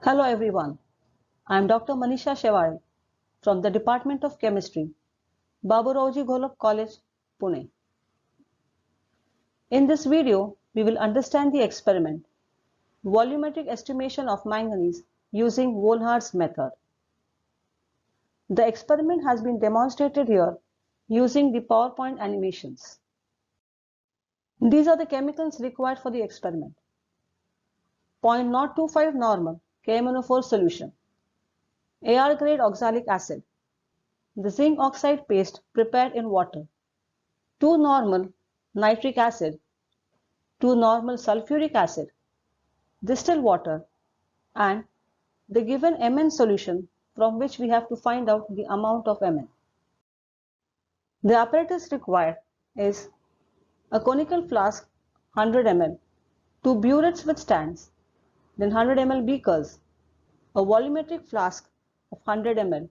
Hello everyone, I am Dr. Manisha Sheware from the Department of Chemistry, Baburauji Golab College, Pune. In this video, we will understand the experiment, volumetric estimation of manganese using Volhard's method. The experiment has been demonstrated here using the PowerPoint animations. These are the chemicals required for the experiment. 0.025 normal KMnO4 solution, AR grade oxalic acid, the zinc oxide paste prepared in water, 2 normal nitric acid, 2 normal sulfuric acid, distilled water, and the given Mn solution from which we have to find out the amount of Mn. The apparatus required is a conical flask 100 ml, 2 burettes with stands, then 100 ml beakers, a volumetric flask of 100 ml,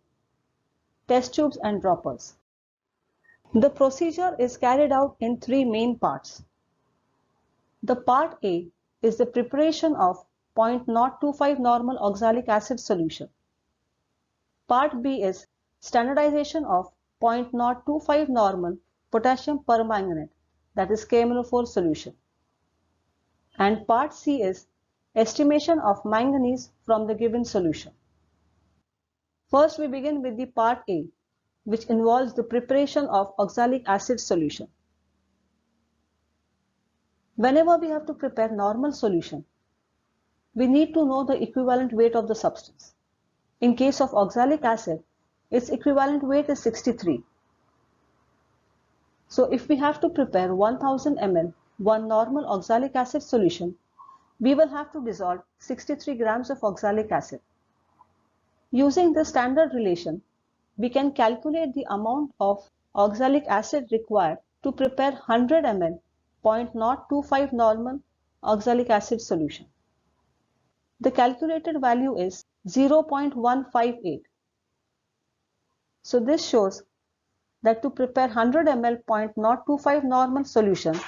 test tubes and droppers. The procedure is carried out in 3 main parts. The part A is the preparation of 0.025 normal oxalic acid solution. Part B is standardization of 0.025 normal potassium permanganate, that is KMnO4 solution. And part C is estimation of manganese from the given solution. First we begin with the part A, which involves the preparation of oxalic acid solution. Whenever we have to prepare normal solution, we need to know the equivalent weight of the substance. In case of oxalic acid, its equivalent weight is 63. So if we have to prepare 1000 ml one normal oxalic acid solution, we will have to dissolve 63 grams of oxalic acid. Using the standard relation, we can calculate the amount of oxalic acid required to prepare 100 ml 0.025 normal oxalic acid solution. The calculated value is 0.158. So this shows that to prepare 100 ml 0.025 normal solution,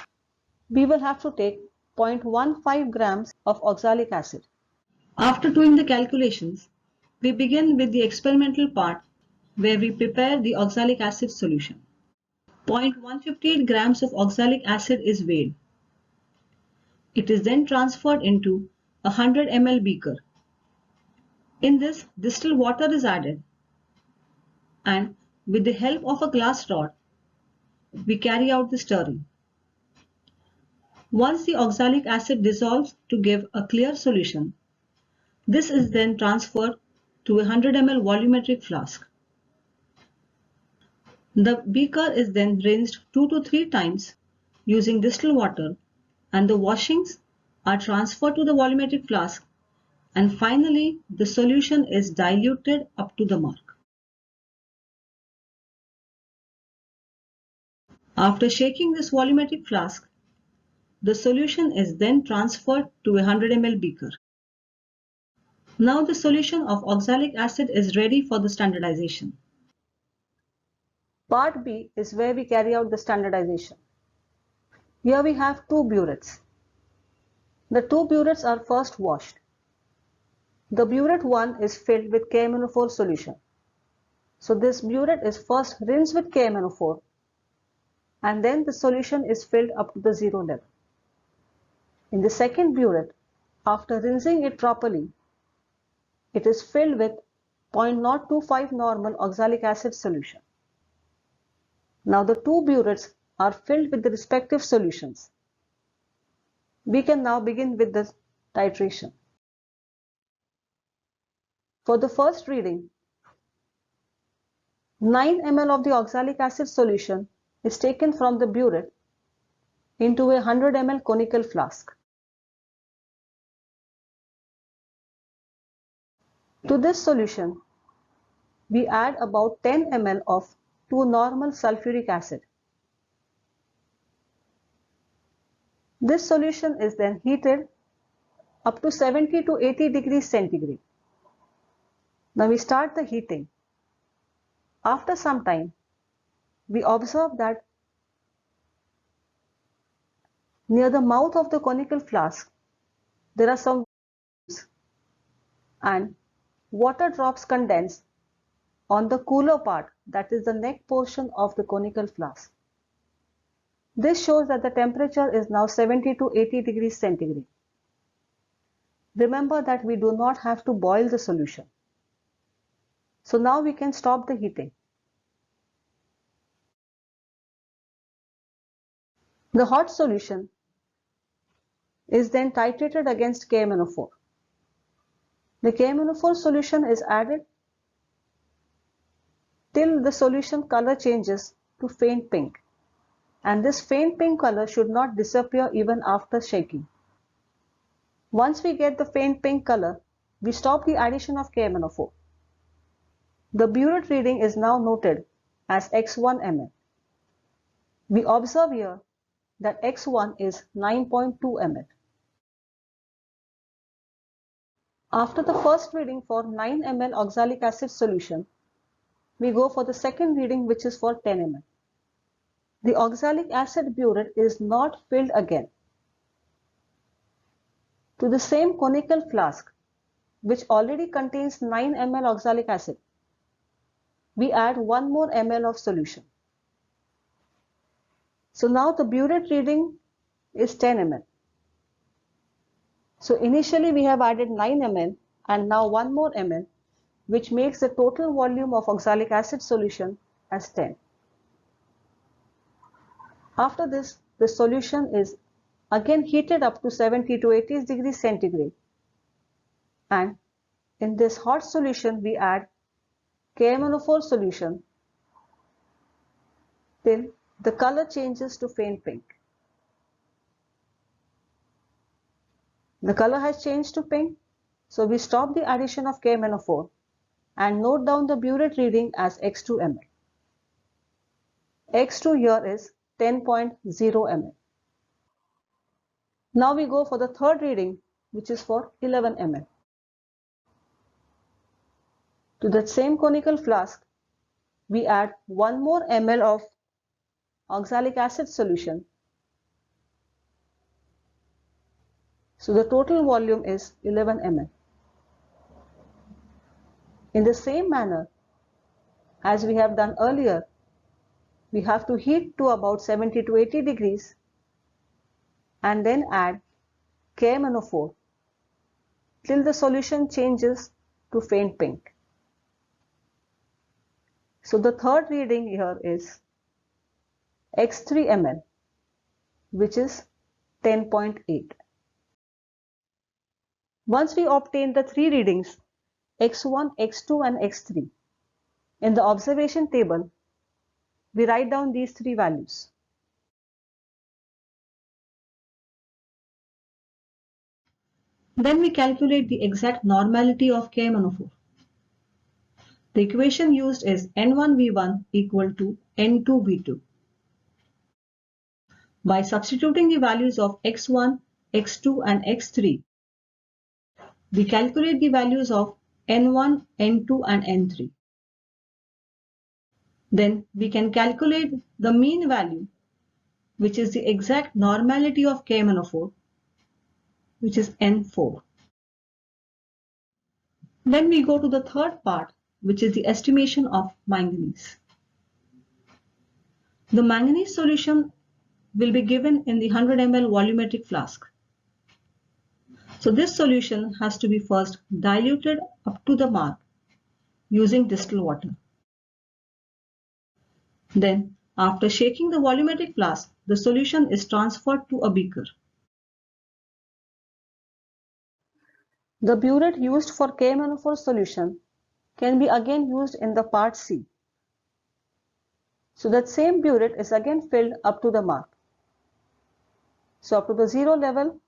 we will have to take 0.15 grams of oxalic acid. After doing the calculations, we begin with the experimental part where we prepare the oxalic acid solution. 0.158 grams of oxalic acid is weighed. It is then transferred into a 100 ml beaker. In this, distilled water is added, and with the help of a glass rod, we carry out the stirring. Once the oxalic acid dissolves to give a clear solution, this is then transferred to a 100 ml volumetric flask. The beaker is then rinsed 2 to 3 times using distilled water, and the washings are transferred to the volumetric flask, and finally the solution is diluted up to the mark. After shaking this volumetric flask, the solution is then transferred to a 100 ml beaker. Now the solution of oxalic acid is ready for the standardization. Part B is where we carry out the standardization. Here we have 2 burettes. The 2 burettes are first washed. The burette 1 is filled with KMnO4 solution. So this burette is first rinsed with KMnO4, and then the solution is filled up to the 0 level. In the second burette, after rinsing it properly, it is filled with 0.025 normal oxalic acid solution. Now the 2 burettes are filled with the respective solutions. We can now begin with the titration. For the first reading, 9 ml of the oxalic acid solution is taken from the burette into a 100 ml conical flask. To this solution, we add about 10 ml of 2 normal sulfuric acid. This solution is then heated up to 70 to 80 degrees centigrade. Now we start the heating. After some time, we observe that near the mouth of the conical flask, there are some. and water drops condense on the cooler part, that is the neck portion of the conical flask. This shows that the temperature is now 70 to 80 degrees centigrade. Remember that we do not have to boil the solution. So now we can stop the heating. The hot solution is then titrated against KMnO4. The KMnO4 solution is added till the solution color changes to faint pink, and this faint pink color should not disappear even after shaking. Once we get the faint pink color, we stop the addition of KMnO4. The burette reading is now noted as X1 ml. We observe here that X1 is 9.2 ml. After the first reading for 9 ml oxalic acid solution, we go for the second reading, which is for 10 ml. The oxalic acid burette is not filled again. To the same conical flask, which already contains 9 ml oxalic acid, we add 1 more ml of solution. So now the burette reading is 10 ml. So initially we have added 9 ml and now 1 more ml, which makes the total volume of oxalic acid solution as 10. After this, the solution is again heated up to 70 to 80 degrees centigrade, and in this hot solution we add KMnO4 solution till the color changes to faint pink. The color has changed to pink, so we stop the addition of KMnO4 and note down the burette reading as X2 ml. X2 here is 10.0 ml. Now we go for the third reading, which is for 11 ml. To that same conical flask, we add 1 more ml of oxalic acid solution. So the total volume is 11 ml. In the same manner as we have done earlier, we have to heat to about 70 to 80 degrees and then add KMnO4 till the solution changes to faint pink. So the third reading here is X3 ml, which is 10.8. Once we obtain the 3 readings, X1, X2 and X3, in the observation table, we write down these 3 values. Then we calculate the exact normality of KMnO4. The equation used is N1V1 equal to N2V2. By substituting the values of X1, X2 and X3, we calculate the values of N1, N2 and N3. Then we can calculate the mean value, which is the exact normality of KMnO4, which is N4. Then we go to the third part, which is the estimation of manganese. The manganese solution will be given in the 100 ml volumetric flask. So this solution has to be first diluted up to the mark using distilled water. Then, after shaking the volumetric flask, the solution is transferred to a beaker. The burette used for KMnO4 solution can be again used in the part C. So that same burette is again filled up to the mark. So up to the 0 level,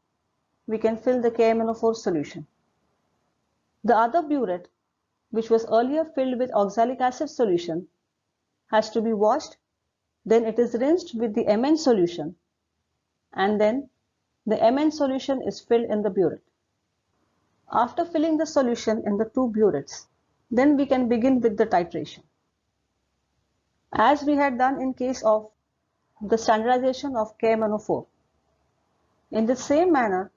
we can fill the KMnO4 solution. The other burette, which was earlier filled with oxalic acid solution, has to be washed, then it is rinsed with the Mn solution, and then the Mn solution is filled in the burette. After filling the solution in the 2 burettes, then we can begin with the titration. As we had done in case of the standardization of KMnO4, in the same manner,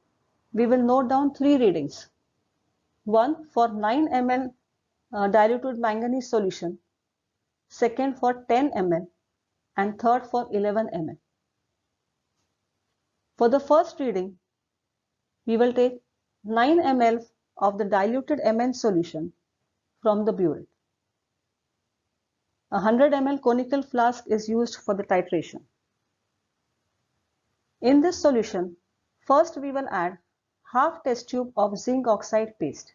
we will note down 3 readings. one for 9 ml diluted manganese solution, second for 10 ml, and third for 11 ml. For the first reading, we will take 9 ml of the diluted Mn solution from the burette. A 100 ml conical flask is used for the titration. In this solution, first we will add half test tube of zinc oxide paste.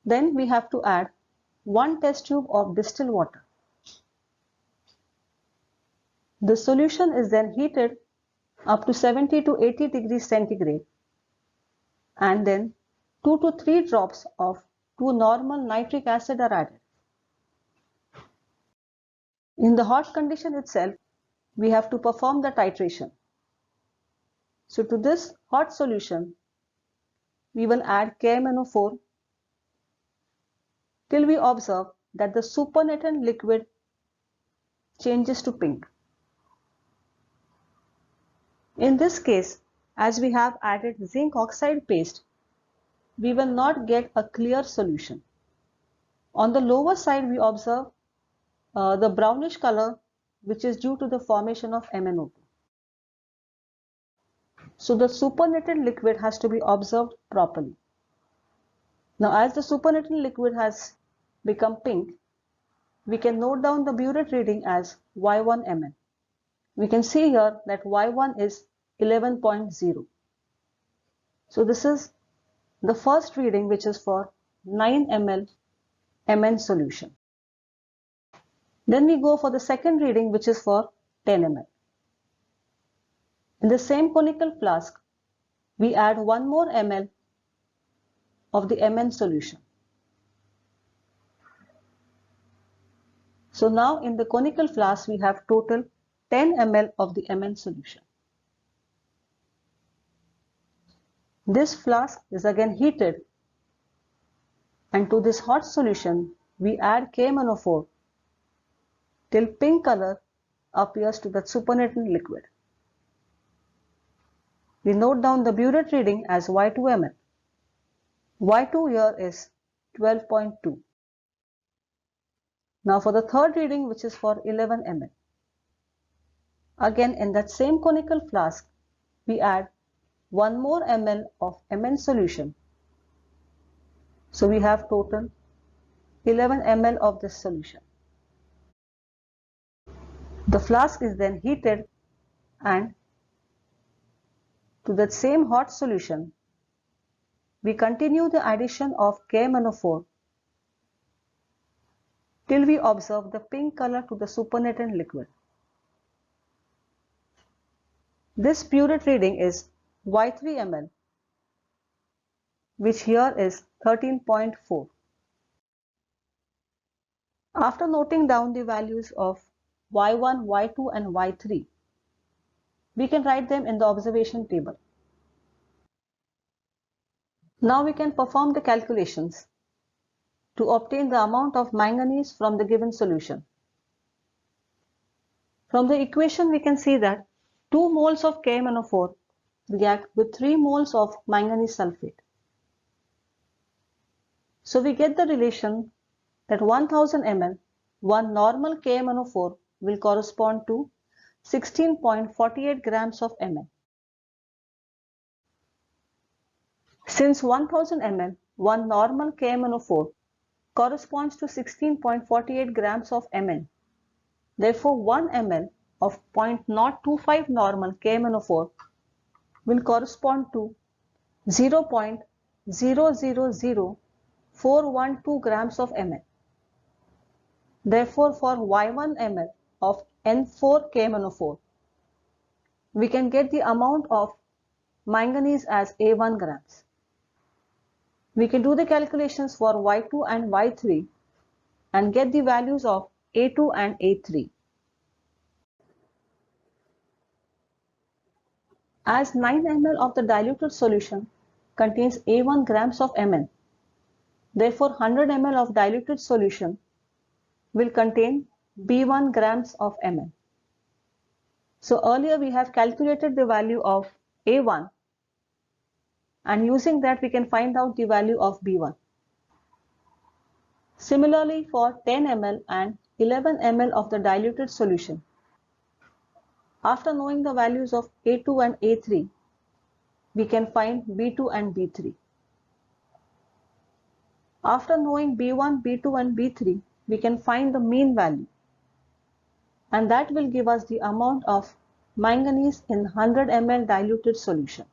Then we have to add 1 test tube of distilled water. The solution is then heated up to 70 to 80 degrees centigrade, and then 2 to 3 drops of 2 normal nitric acid are added. In the hot condition itself, we have to perform the titration. So to this hot solution, we will add KMnO4 till we observe that the supernatant liquid changes to pink. In this case, as we have added zinc oxide paste, we will not get a clear solution. On the lower side, we observe the brownish color, which is due to the formation of MnO2. So the supernatant liquid has to be observed properly. Now, as the supernatant liquid has become pink, we can note down the burette reading as Y1 ml. We can see here that Y1 is 11.0. So this is the first reading, which is for 9 ml Mn solution. Then we go for the second reading, which is for 10 ml. In the same conical flask, we add 1 more ml of the Mn solution. So now in the conical flask, we have total 10 ml of the Mn solution. This flask is again heated, and to this hot solution, we add KMnO4 till pink color appears to the supernatant liquid. We note down the burette reading as Y2 ml. Y2 here is 12.2. Now for the third reading, which is for 11 ml. Again in that same conical flask, we add 1 more ml of Mn solution. So we have total 11 ml of this solution. The flask is then heated, and to that same hot solution, we continue the addition of KMnO4 till we observe the pink color to the supernatant liquid. This burette reading is Y3 ml, which here is 13.4. After noting down the values of Y1, Y2 and Y3, we can write them in the observation table. Now we can perform the calculations to obtain the amount of manganese from the given solution. From the equation, we can see that 2 moles of KMnO4 react with 3 moles of manganese sulfate. So we get the relation that 1000 ml, 1 normal KMnO4 will correspond to 16.48 grams of Mn. Since 1000 ml, 1 normal KMnO4 corresponds to 16.48 grams of Mn. Therefore, 1 ml of 0.025 normal KMnO4 will correspond to 0.000412 grams of Mn. Therefore, for Y1 ml of N4 KMnO4, we can get the amount of manganese as A1 grams. We can do the calculations for Y2 and Y3 and get the values of A2 and A3. As 9 ml of the diluted solution contains A1 grams of Mn, therefore 100 ml of diluted solution will contain B1 grams of Mn. So earlier we have calculated the value of A1 and using that we can find out the value of B1. Similarly, for 10 ml and 11 ml of the diluted solution, after knowing the values of A2 and A3, we can find B2 and B3. After knowing B1, B2 and B3, we can find the mean value, and that will give us the amount of manganese in 100 ml diluted solution.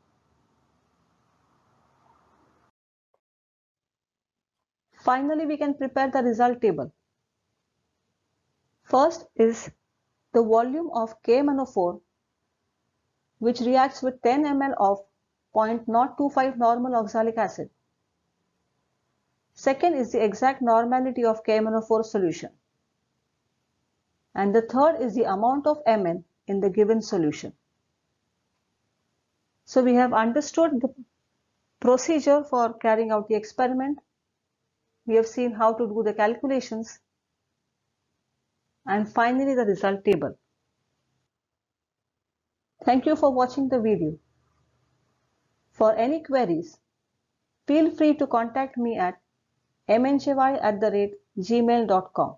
Finally, we can prepare the result table. First is the volume of KMnO4, which reacts with 10 ml of 0.025 normal oxalic acid. Second is the exact normality of KMnO4 solution. And the third is the amount of Mn in the given solution. So we have understood the procedure for carrying out the experiment. We have seen how to do the calculations, and finally the result table. Thank you for watching the video. For any queries, feel free to contact me at mnjy@gmail.com.